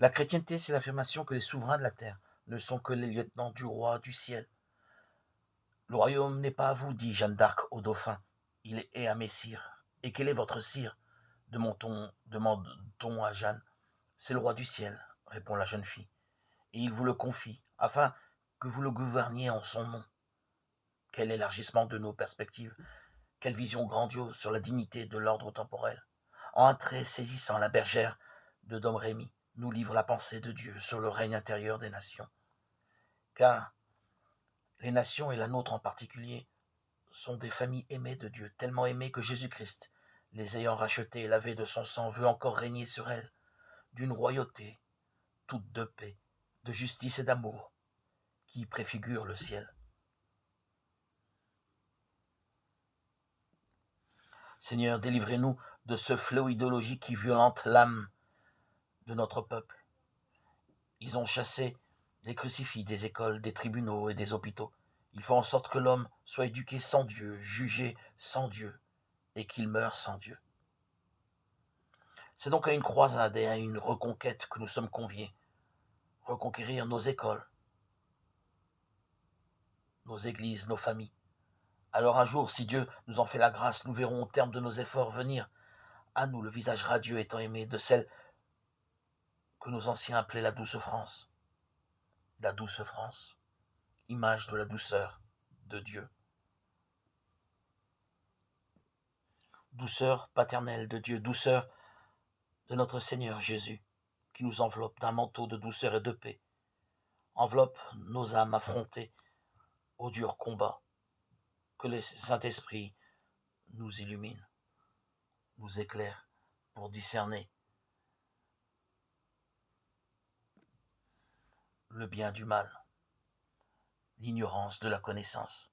La chrétienté, c'est l'affirmation que les souverains de la terre ne sont que les lieutenants du roi du ciel. Le royaume n'est pas à vous, dit Jeanne d'Arc au dauphin, il est à messire. Et quel est votre sire demande-t-on à Jeanne. C'est le roi du ciel, répond la jeune fille, et il vous le confie, afin que vous le gouverniez en son nom. Quel élargissement de nos perspectives, quelle vision grandiose sur la dignité de l'ordre temporel. En un trait saisissant, la bergère de Dom Rémy nous livre la pensée de Dieu sur le règne intérieur des nations. Car les nations, et la nôtre en particulier, sont des familles aimées de Dieu, tellement aimées que Jésus-Christ, les ayant rachetées et lavées de son sang, veut encore régner sur elles, d'une royauté toute de paix, de justice et d'amour, qui préfigure le ciel. Seigneur, délivrez-nous de ce fléau idéologique qui violente l'âme de notre peuple. Ils ont chassé les crucifix des écoles, des tribunaux et des hôpitaux. Ils font en sorte que l'homme soit éduqué sans Dieu, jugé sans Dieu, et qu'il meure sans Dieu. C'est donc à une croisade et à une reconquête que nous sommes conviés. Reconquérir nos écoles, nos églises, nos familles. Alors un jour, si Dieu nous en fait la grâce, nous verrons au terme de nos efforts venir à nous le visage radieux et tant aimé de celle que nos anciens appelaient la douce France. La douce France, image de la douceur de Dieu. Douceur paternelle de Dieu, douceur de notre Seigneur Jésus, qui nous enveloppe d'un manteau de douceur et de paix, enveloppe nos âmes affrontées au dur combat, que le Saint-Esprit nous illumine, nous éclaire pour discerner le bien du mal, l'ignorance de la connaissance.